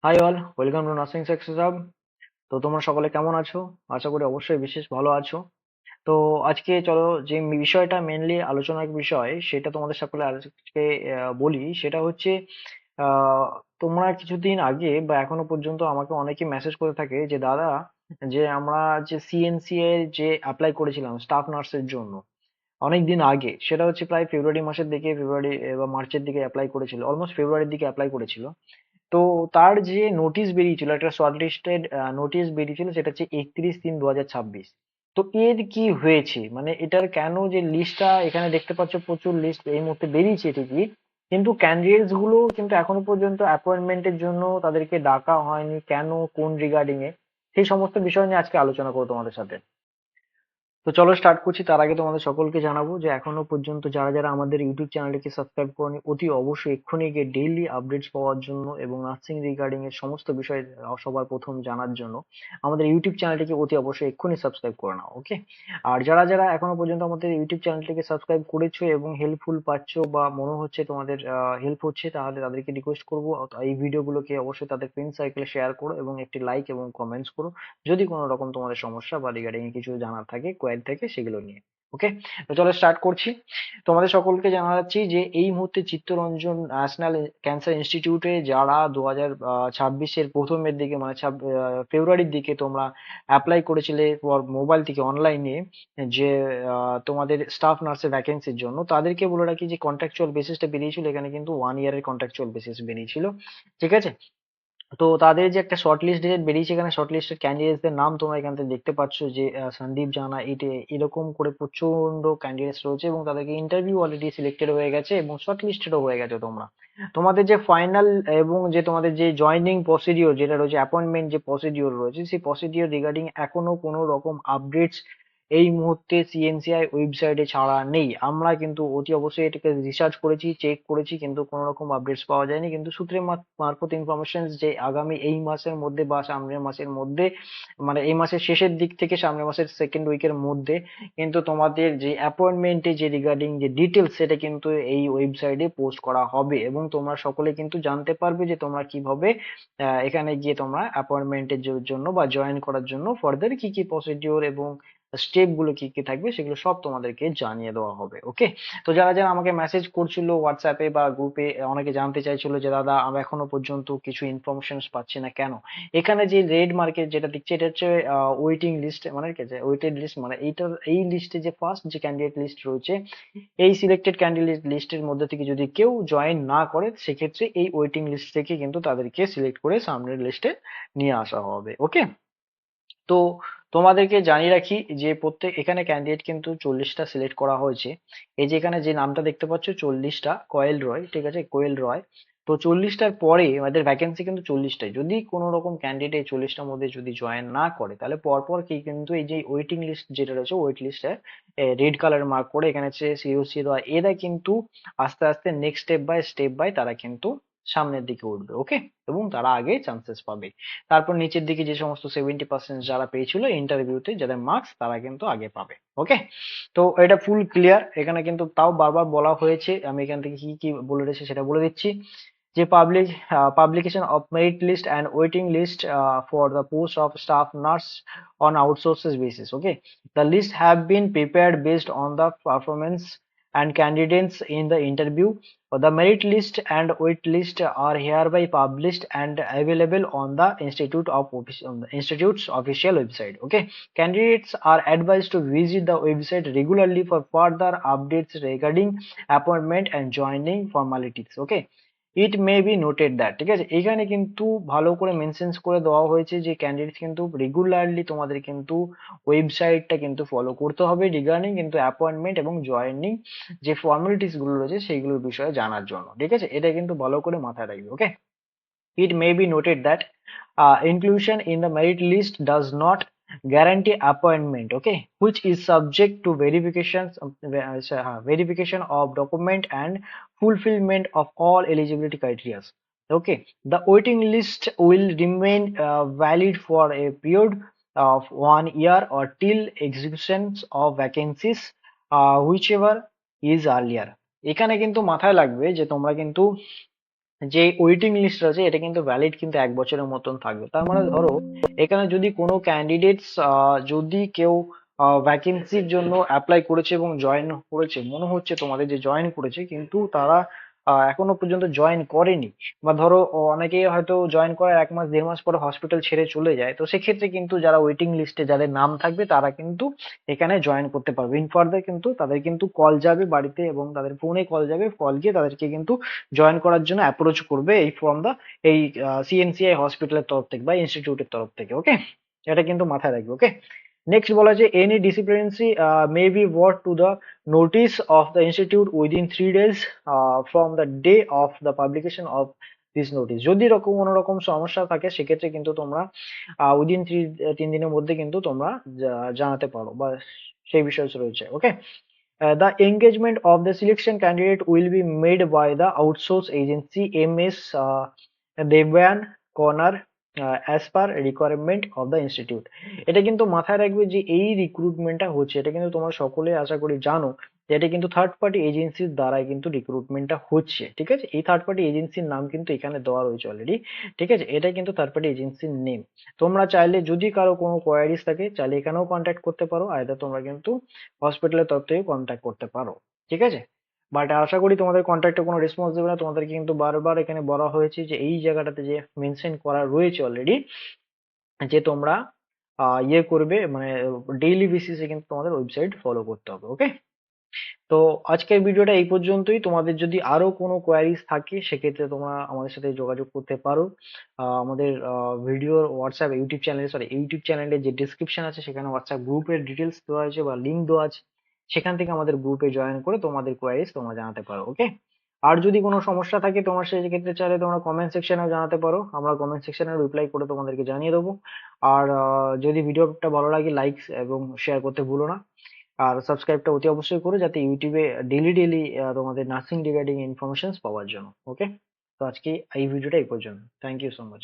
High all, welcome to nursing success hub. তো তোমরা সকলে কেমন আছো? আশা করি অবশ্যই বিশেষ ভালো আছো। তো আজকে চলো, যে বিষয়টা মেনলি আলোচনার বিষয় সেটা তোমাদের সকলে আজকে বলি। সেটা হচ্ছে আহ, তোমরা কিছুদিন আগে বা এখনো পর্যন্ত আমাকে অনেকে মেসেজ করে থাকে যে দাদা, যে আমরা যে সিএনসি এর যে অ্যাপ্লাই করেছিলাম স্টাফ নার্সের জন্য অনেক দিন আগে, সেটা হচ্ছে প্রায় ফেব্রুয়ারি মাসের দিকে, ফেব্রুয়ারি বা মার্চের দিকে অ্যাপ্লাই করেছিল, অলমোস্ট ফেব্রুয়ারির দিকে অ্যাপ্লাই করেছিল। তো তার যে নোটিশ বেরিয়েছিল, একটা শর্ট লিস্টেড নোটিশ বেরিয়েছিল, সেটা হচ্ছে 31/3/2026। তো এর কি হয়েছে, মানে এটার কেন যে লিস্টটা এখানে দেখতে পাচ্ছ, প্রচুর লিস্ট এই মুহূর্তে বেরিয়েছে ঠিকই, কিন্তু ক্যান্ডিডেটস গুলো কিন্তু এখনো পর্যন্ত অ্যাপয়েন্টমেন্টের জন্য তাদেরকে ডাকা হয়নি কেন, কোন রিগার্ডিং এ, সেই সমস্ত বিষয় নিয়ে আজকে আলোচনা করবো তোমাদের সাথে। তো চলো স্টার্ট করছি। তার আগে তোমাদের সকলকে জানাবো যে এখনো পর্যন্ত যারা যারা আমাদের ইউটিউব চ্যানেলটিকে সাবস্ক্রাইব করনি, অতি অবশ্যই এক্ষুনি গিয়ে ডেইলি আপডেটস পাওয়ার জন্য এবং নার্সিং রিগার্ডিং এর সমস্ত বিষয় সবার প্রথম জানার জন্য আমাদের ইউটিউব চ্যানেলটিকে অতি অবশ্যই এক্ষুনি সাবস্ক্রাইব করে নাও, ওকে? আর যারা যারা এখনো পর্যন্ত আমাদের ইউটিউব চ্যানেলটিকে সাবস্ক্রাইব করেছো এবং হেল্পফুল পাচ্ছো বা মনে হচ্ছে তোমাদের হেল্প হচ্ছে, তাহলে তাদেরকে রিকোয়েস্ট করবো এই ভিডিওগুলোকে অবশ্যই তাদের ফ্রেন্ড সার্কেলে শেয়ার করো এবং একটি লাইক এবং কমেন্টস করো যদি কোনো রকম তোমাদের সমস্যা বা রিগার্ডিং কিছু জানার থাকে, কোয়েরি থাকে, সেগুলো নিয়ে। ওকে, তো চলো স্টার্ট করছি। তোমাদের সকলকে জানাচ্ছি যে এই মুহূর্তে চিত্তরঞ্জন ন্যাশনাল ক্যান্সার ইনস্টিটিউটে যারা 2026-এর প্রথমের দিকে, মানে ফেব্রুয়ারির দিকে তোমরা অ্যাপ্লাই করেছিলে মোবাইল থেকে অনলাইনে, যে তোমাদের স্টাফ নার্সের ভ্যাকেন্সির জন্য, তাদেরকে বলে রাখি যে কন্ট্রাকচুয়াল বেসিসটা বেরিয়েছিল, এখানে কিন্তু 1 ইয়ারের কন্ট্রাকচুয়াল বেসিস বেরিয়েছিল। ঠিক আছে? তো তাদের যে একটা শর্ট লিস্ট ডেট বেরিয়েছে, এখানে শর্ট লিস্টেড ক্যান্ডিডেটসদের নাম তোমরা এখান থেকে দেখতে পাচ্ছ, যে সন্দীপ জানা, এরকম করে প্রচন্ড ক্যান্ডিডেটস রয়েছে এবং তাদেরকে ইন্টারভিউ অলরেডি সিলেক্টেড হয়ে গেছে এবং শর্ট লিস্টেডও হয়ে গেছে। তোমরা তোমাদের যে ফাইনাল এবং যে তোমাদের যে জয়নিং প্রসিডিওর যেটা রয়েছে, অ্যাপয়েন্টমেন্ট যে প্রসিডিওর রয়েছে, সেই প্রসিডিওর রিগার্ডিং এখনো কোনো রকম আপডেটস এই মুহূর্তে সিএনসিআই ওয়েবসাইটে ছাড়া নেই। আমরা কিন্তু অতি অবশ্যই এটাকে রিসার্চ করেছি, চেক করেছি, কিন্তু কোনো রকম আপডেটস পাওয়া যায়নি। কিন্তু সূত্রের মারফত ইনফরমেশন যে আগামী এই মাসের মধ্যে বা সামনের মাসের মধ্যে, মানে এই মাসের শেষের দিক থেকে সামনের মাসের সেকেন্ড উইকের মধ্যে কিন্তু তোমাদের যে অ্যাপয়েন্টমেন্টে যে রিগার্ডিং যে ডিটেলস, সেটা কিন্তু এই ওয়েবসাইটে পোস্ট করা হবে এবং তোমরা সকলে কিন্তু জানতে পারবে যে তোমরা কিভাবে এখানে গিয়ে তোমরা অ্যাপয়েন্টমেন্টের জন্য বা জয়েন করার জন্য ফার্দার কি কি প্রসিডিওর এবং স্টেপ গুলো কি কি থাকবে, সেগুলো সব তোমাদেরকে জানিয়ে দেওয়া হবে। ওকে, তো যারা যারা আমাকে মেসেজ করছিল হোয়াটসঅ্যাপে বা গ্রুপে, অনেকে জানতে চাইছিল যে দাদা আমরা এখনো পর্যন্ত কিছু ইনফরমেশন পাচ্ছি না কেন, এখানে যে রেড মার্কেট যেটা দিচ্ছে, এটা হচ্ছে ওয়েটিং লিস্ট, মানে কি আছে ওয়েটেড লিস্ট, মানে এইটার এই লিস্টে যে ফার্স্ট যে ক্যান্ডিডেট লিস্ট রয়েছে, এই সিলেক্টেড ক্যান্ডিডেট লিস্টের মধ্যে থেকে যদি কেউ জয়েন না করে, সেক্ষেত্রে এই ওয়েটিং লিস্ট থেকে কিন্তু তাদেরকে সিলেক্ট করে সামনের লিস্টে নিয়ে আসা হবে। ওকে, তো তোমাদেরকে জানিয়ে রাখি যে প্রত্যেক এখানে ক্যান্ডিডেট কিন্তু 40টা সিলেক্ট করা হয়েছে। এই যে এখানে যে নামটা দেখতে পাচ্ছ 40টা, কোয়েল রয়, ঠিক আছে, কোয়েল রয়। তো 40টার পরে আমাদের ভ্যাকেন্সি কিন্তু 40টাই। যদি কোনো রকম ক্যান্ডিডেট এই 40টার মধ্যে যদি জয়েন না করে, তাহলে পরপর কি কিন্তু এই যে ওয়েটিং লিস্ট যেটা রয়েছে, ওয়েট লিস্টে রেড কালার মার্ক করে এখানে হচ্ছে সিওসি রয়, এরা কিন্তু আস্তে আস্তে নেক্সট স্টেপ বাই তারা কিন্তু সামনের দিকে উঠবে। ওকে, এবং তারা আগে চান্সেস পাবে। তারপর নিচের দিকে যে সমস্ত 70% যারা পেয়েছিল ইন্টারভিউতে, যাদের মার্কস, তারা কিন্তু আগে পাবে। ওকে, তো এটা ফুল ক্লিয়ার। এখানে কিন্তু তাও বারবার বলা হয়েছে, আমি এখান থেকে কি কি বলে রয়েছে সেটা বলে দিচ্ছি। যে publication of merit list and waiting list for the post of staff nurse on outsources basis. Okay, the list have been prepared based on the performance and candidates in the interview. The merit list and wait list are hereby published and available on the institute's official website. Okay, candidates are advised to visit the website regularly for further updates regarding appointment and joining formalities. Okay, it may be noted that, ঠিক আছে, এখানে কিন্তু ভালো করে mention করে দেওয়া হয়েছে যে ক্যান্ডিডেট কিন্তু রেগুলারলি তোমাদের কিন্তু ওয়েবসাইটটা কিন্তু ফলো করতে হবে রিগার্ডিং কিন্তু অ্যাপয়েন্টমেন্ট এবং জয়েনিং যে ফর্মালিটিস গুলো রয়েছে সেইগুলোর বিষয়ে জানার জন্য। ঠিক আছে, এটা কিন্তু ভালো করে মাথায় রাখবে। ওকে, it may be noted that inclusion in the merit list does not guarantee appointment, okay, which is subject to verification of document and fulfillment of all eligibility criteria. Okay, the waiting list will remain valid for a period of 1 year or till execution of vacancies, whichever is earlier. এখানে কিন্তু মাথায় লাগবে যে তোমরা কিন্তু যে waiting list আছে এটা কিন্তু ভ্যালিড কিন্তু 1 বছরের মতন থাকবে। তার মানে ধরো এখানে যদি কোনো ক্যান্ডিডেটস যদি কেউ ভ্যাকেন্সির জন্য অ্যাপ্লাই করেছে এবং জয়েন করেছে, মনে হচ্ছে তোমাদের যে জয়েন করেছে কিন্তু তারা এখনো পর্যন্ত জয়েন করেনি, বা ধরো অনেকেই হয়তো জয়েন করার 1 মাস 1.5 মাস পরে হসপিটাল ছেড়ে চলে যায়, তো সেক্ষেত্রে কিন্তু যারা ওয়েটিং লিস্টে যাদের নাম থাকবে তারা কিন্তু এখানে জয়েন করতে পারবে। ইন ফার্দার কিন্তু তাদের কিন্তু কল যাবে বাড়িতে এবং তাদের ফোনে কল যাবে, কল গিয়ে তাদেরকে কিন্তু জয়েন করার জন্য অ্যাপ্রোচ করবে এই ফ্রম দা এই সিএনসিআই হসপিটালের তরফ থেকে বা ইনস্টিটিউটের তরফ থেকে। ওকে, এটা কিন্তু মাথায় রাখবে। ওকে, নেক্সট বলা আছে any disciplinary may be brought to the notice of the institute within 3 days from the day of the publication of this notice. যদি রকম কোনো রকম সমস্যা থাকে সেক্ষেত্রে কিন্তু তোমরা উইদিন 3 দিনের মধ্যে কিন্তু তোমরা জানাতে পারো, বা সেই বিষয় রয়েছে। ওকে, the engagement of the selection candidate will be made by the outsource agency MS Devan Corner as per requirement of the institute। এটা কিন্তু মাথায় রাখবে যে এই রিক্রুটমেন্টটা হচ্ছে, এটা কিন্তু তোমরা সকলে আশা করি জানো যে এটা কিন্তু থার্ড পার্টি এজেন্সির দ্বারাই কিন্তু রিক্রুটমেন্টটা হচ্ছে। ঠিক আছে, এই থার্ড পার্টি এজেন্সির নাম কিন্তু এখানে দেওয়া রয়েছে অলরেডি। ঠিক আছে, এটা কিন্তু থার্ড পার্টি এজেন্সির নেম। তোমরা চাইলে যদি কারো কোনো কোয়ারিজ থাকে চাইলে এখানেও কন্ট্যাক্ট করতে পারো, আইদার তোমরা কিন্তু হসপিটালের তরফ থেকে কন্ট্যাক্ট করতে পারো। ঠিক আছে, বাট আশা করি তোমাদের কন্ট্যাক্টে কোনো রেসপন্স দেবে না। তোমাদেরকে কিন্তু বারবার এখানে বলা হয়েছে যে এই জায়গাটাতে যে মেনশন করা রয়েছে অলরেডি যে তোমরা ইয়ে করবে, মানে ডেইলি বেসিসে কিন্তু তোমাদের ওয়েবসাইট ফলো করতে হবে। ওকে, তো আজকের ভিডিওটা এই পর্যন্তই। তোমাদের যদি আরো কোনো কোয়ারিজ থাকে সেক্ষেত্রে তোমরা আমাদের সাথে যোগাযোগ করতে পারো। আমাদের ভিডিওর হোয়াটসঅ্যাপ ইউটিউব চ্যানেলের যে ডিসক্রিপশন আছে সেখানে হোয়াটসঅ্যাপ গ্রুপের ডিটেলস দেওয়া আছে বা লিঙ্ক দেওয়া আছে, সেখান থেকে আমাদের গ্রুপে জয়েন করে তোমাদের কোয়ারিজ তোমরা জানাতে পারো। ওকে, আর যদি কোনো সমস্যা থাকে তোমার সেই ক্ষেত্রে চাইলে তোমরা কমেন্ট সেকশনেও জানাতে পারো, আমরা কমেন্ট সেকশনে রিপ্লাই করে তোমাদেরকে জানিয়ে দেবো। আর যদি ভিডিওটা ভালো লাগে লাইক এবং শেয়ার করতে ভুলো না। আর সাবস্ক্রাইবটা অতি অবশ্যই করো যাতে ইউটিউবে ডেইলি ডেইলি তোমাদের নার্সিং রিগার্ডিং ইনফরমেশন পাওয়ার জন্য। ওকে, তো আজকে এই ভিডিওটা এই পর্যন্ত। Thank you so much.